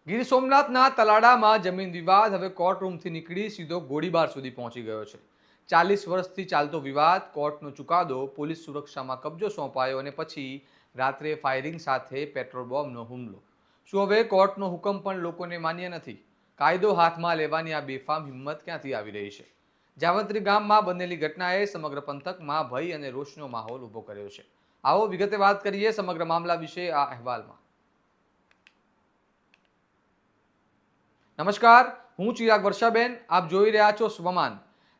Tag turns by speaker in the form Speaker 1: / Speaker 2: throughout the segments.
Speaker 1: ગીર સોમનાથના તલાડામાં જમીન વિવાદ હવે કોર્ટ રૂમથી નીકળી સીધો ગોળીબાર સુધી પહોંચી ગયો છે। 40 વર્ષથી ચાલતો વિવાદ, કોર્ટનો ચુકાદો, પોલીસ સુરક્ષામાં કબજો સોંપાયો અને પછી રાત્રે ફાયરિંગ સાથે પેટ્રોલ બોમ્બનો હુમલો। શું હવે કોર્ટનો હુકમ પણ લોકોને માન્ય નથી? કાયદો હાથમાં લેવાની આ બેફામ હિંમત ક્યાંથી આવી રહી છે? જાવંત્રી ગામમાં બનેલી ઘટનાએ સમગ્ર પંથકમાં ભય અને રોષનો માહોલ ઊભો કર્યો છે। આવો વિગતે વાત કરીએ સમગ્ર મામલા વિશે આ અહેવાલમાં। નમસ્કાર, હું ચિરાગ વર્ષાબેન, આપ જોઈ રહ્યા છો સ્વમાન।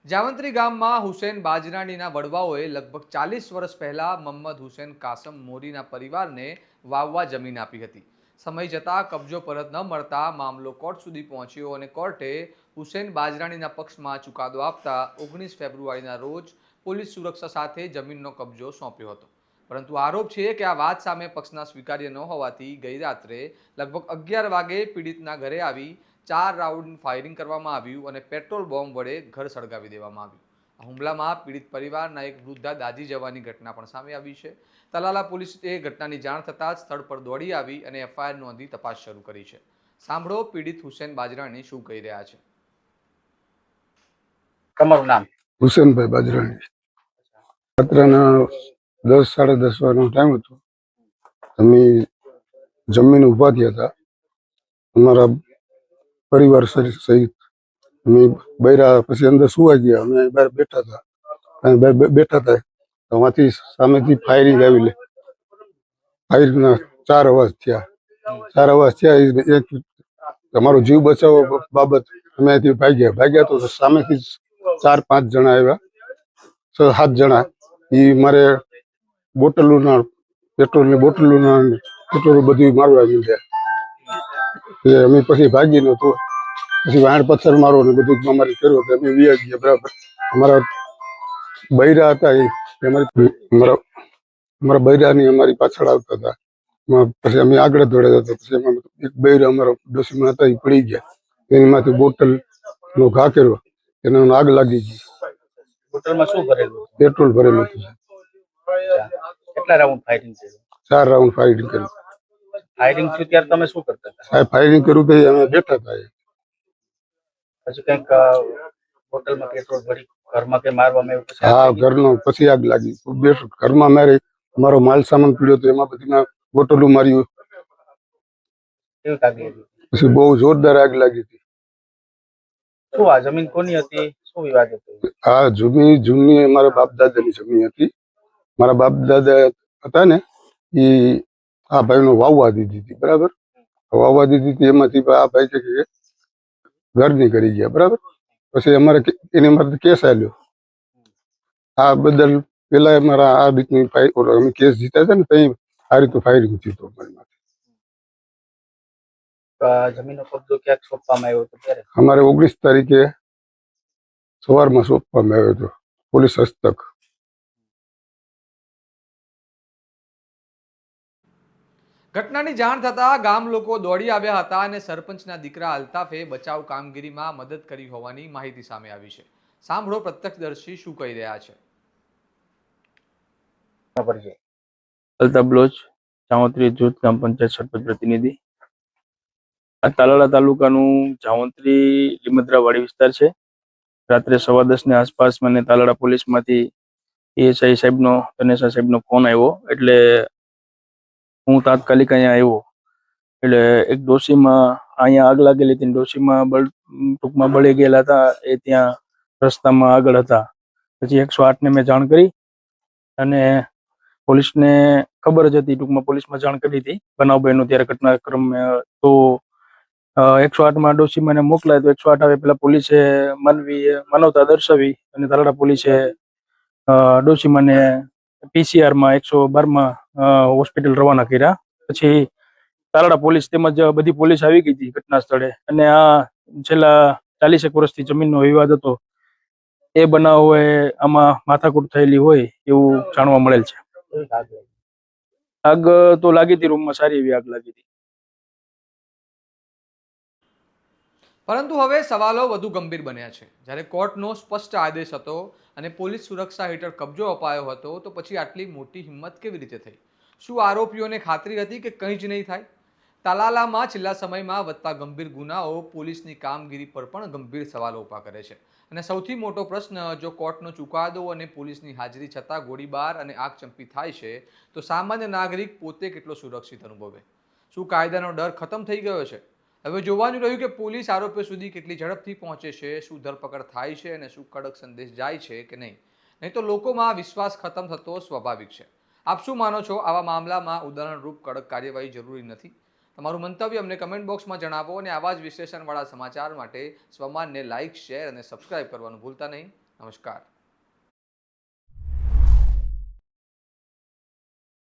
Speaker 1: જાવંત્રી ગામમાં હુસેન બાજરાણીના વડવાઓએ લગભગ 40 વર્ષ પહેલા મોહમ્મદ હુસેન કાસમ મોરીના પરિવારને વાવવા જમીન આપી હતી। સમય જતાં કબજો પરત ન મળતા મામલો કોર્ટ સુધી પહોંચ્યો અને કોર્ટે હુસેન બાજરાણીના પક્ષમાં ચુકાદો આપતા 19 ફેબ્રુઆરીના રોજ પોલીસ સુરક્ષા સાથે જમીનનો કબજો સોંપ્યો હતો। પરંતુ આરોપ છે કે આ વાત સામે પક્ષના સ્વીકાર્ય ન હોવાથી ગઈ રાત્રે લગભગ 11 વાગે પીડિતના ઘરે આવી 4 રાઉન્ડ ફાયરિંગ કરવામાં આવ્યું અને પેટ્રોલ બોમ્બ વડે ઘર સળગાવી દેવામાં આવ્યું। આ હુમલામાં પીડિત પરિવારના એક વૃદ્ધા દાઝી જવાની ઘટના પણ સામે આવી છે। તલાલા પોલીસે ઘટનાની જાણ થતાં જ સ્થળ પર દોડી આવી અને એફઆઈઆર નોંધી તપાસ શરૂ કરી છે। સાંભળો પીડિત હુસેન બાજરાણી શું કહી રહ્યા છે।
Speaker 2: તમારું નામ?
Speaker 3: હુસેનભાઈ બાજરાણી। રાત્રના 10 સાડા 10 વાગ્યાનો ટાઈમ હતો। અમે જમીને ઊભા થયા હતા, અમારા પરિવાર સહિત અમે બૈરા પછી અંદર સુવા ગયા। અમે બહાર બેઠા હતા, તો આમાંથી સામેથી ફાયરિંગ આવી લે। ફાયરિંગના 4 અવાજ થયા। એક અમારો જીવ બચાવવા બાબત અમે અહીંથી ભાગ્યા તો સામેથી 4-5 જણા આવ્યા, 6-7 જણા। એ મારે બોટલોના પેટ્રોલની બોટલોના પેટ્રોલ બધું મારવા માંડ્યા। અમે પછી ભાગીને તો પછી વાણ પથ્થર મારો ને બધું અમારે કર્યું કે અમે વ્યા ગયા બરાબર। અમારા બૈરા હતા એ અમારા બૈરાની અમારી પાછળ આવતા હતા। પછી અમે આગળ દોડ્યા હતા। પછી એમાં એક બૈરા અમારા ડોશીમાં હતા, એ પડી ગયા। એમાંથી બોટલનો ઘા કર્યો, એને આગ લાગી ગઈ।
Speaker 2: હોટલમાં શું ભરેલું?
Speaker 3: પેટ્રોલ ભરેલું હતું।
Speaker 2: કેટલા રાઉન્ડ ફાયરિંગ કર્યું?
Speaker 3: 4 રાઉન્ડ ફાયરિંગ કર્યું।
Speaker 2: ફાયરિંગ થયું ત્યારે તમે શું કરતા હતા?
Speaker 3: સાહેબ ફાયરિંગ કર્યું તો અમે બેઠા હતા।
Speaker 2: પછી કંઈક હોટલમાં પેટ્રોલ ભરી ઘરમાં કે મારવામાં એવું પછી?
Speaker 3: હા, ઘરનો પછી આગ લાગી। ઘરમાં મારી અમારો માલ સામાન પીડ્યો તો એમાં બધી બોટલો માર્યું।
Speaker 2: કેવી આગ લાગી?
Speaker 3: પછી બહુ જોરદાર આગ લાગી હતી।
Speaker 2: શું આ જમીન કોની હતી? શું વિવાદ હતો?
Speaker 3: આ જૂની અમારા બાપ દાદાની જમીન હતી। મારા બાપ દાદા હતા ને, એ આ ભાઈનો વાવવા દીધી હતી બરાબર। વાવવા દીધી હતી એમાંથી આ ભાઈ કે ઘરની કરી ગયા બરાબર। પછી અમારે એની માટે કેસ આલ્યો। આ બદલ પેલા અમારા આ રીતની અમે કેસ જીતા હતા ને, ત્યાં આ રીતનું ફાયરિંગ થયું હતું અમારી માથે।
Speaker 2: જમીનનો કબજો ક્યાંક સોંપવામાં આવ્યો હતો ત્યારે?
Speaker 3: અમારે 19 તારીખે સવારમાં સોંપવામાં આવ્યો હતો પોલીસ હસ્તક।
Speaker 1: ઘટનાની જાણ થતાં ગામ લોકો દોડી આવ્યા હતા અને સરપંચના દીકરા અલ્તાફે બચાવ કામગીરીમાં મદદ કરી હોવાની માહિતી સામે આવી છે। સાંભળો પ્રત્યક્ષદર્શી શું કહી રહ્યા છે।
Speaker 4: અલ્તાફ બ્લોચ, જાવંત્રી જૂથ ગ્રામ પંચાયત સરપંચ પ્રતિનિધિ। આ તાલાલા તાલુકાનું જાવંત્રી લીમદ્રાવાડી વિસ્તાર છે। રાત્રે 10:15 ની આસપાસ મને તાલાલા પોલીસમાંથી એએસઆઈ સાહેબનો, તનેસા સાહેબનો ફોન આવ્યો। એટલે હું તાત્કાલિક અહીંયા આવ્યો। એટલે એક ડોશીમાં અહીંયા આગ લાગેલી હતી, ડોશીમાં ટૂંકમાં બળી ગયેલા હતા, એ ત્યાં રસ્તામાં આગળ હતા। પછી 108 ને મેં જાણ કરી અને પોલીસને ખબર જ હતી, ટૂંકમાં પોલીસમાં જાણ કરી હતી બનાવ બન્યો ત્યારે ઘટનાક્રમ। તો 108માં ડોશીમાને મોકલાય તો 108 આવે પેલા પોલીસે માનવતા દર્શાવી અને તાલાળા પોલીસે ડોશીમાને પીસીઆરમાં 112માં હોસ્પિટલ રવાના કર્યા। પછી તાલાળા પોલીસ તેમજ બધી પોલીસ આવી ગઈ હતી ઘટના સ્થળે। અને આ છેલ્લા 40 વર્ષથી જમીનનો વિવાદ હતો, એ બનાવ હોય આમાં માથાકૂટ થયેલી હોય એવું જાણવા મળેલ છે। આગ તો લાગી હતી, રૂમમાં સારી એવી આગ લાગી હતી।
Speaker 1: પરંતુ હવે સવાલો વધુ ગંભીર બન્યા છે। જ્યારે કોર્ટનો સ્પષ્ટ આદેશ હતો અને પોલીસ સુરક્ષા હેઠળ કબજો અપાયો હતો, તો પછી આટલી મોટી હિંમત કેવી રીતે થઈ? શું આરોપીઓને ખાતરી હતી કે કંઈ જ નહીં થાય? તાલાલામાં છેલ્લા સમયમાં વધતા ગંભીર ગુનાઓ પોલીસની કામગીરી પર પણ ગંભીર સવાલો ઊભા કરે છે અને સૌથી મોટો પ્રશ્ન, જો કોર્ટનો ચુકાદો અને પોલીસની હાજરી છતાં ગોળીબાર અને આગચંપી થાય છે તો સામાન્ય નાગરિક પોતે કેટલો સુરક્ષિત અનુભવે? શું કાયદાનો ડર ખતમ થઈ ગયો છે? હવે જોવાનું રહ્યું કે પોલીસ આરોપીઓ સુધી કેટલી ઝડપથી પહોંચે છે, શું ધરપકડ થાય છે અને શું કડક સંદેશ જાય છે કે નહીં તો લોકોમાં વિશ્વાસ ખતમ થતો સ્વાભાવિક છે. આપ શું માનો છો? આવા મામલામાં ઉદાહરણરૂપ કડક કાર્યવાહી જરૂરી નથી? તમારું મંતવ્ય અમને કમેન્ટ બોક્સમાં જણાવો અને આવા જ વિશ્લેષણવાળા સમાચાર માટે સ્વમાનને લાઇક, શેર અને સબસ્ક્રાઇબ કરવાનું ભૂલતા નહીં. નમસ્કાર.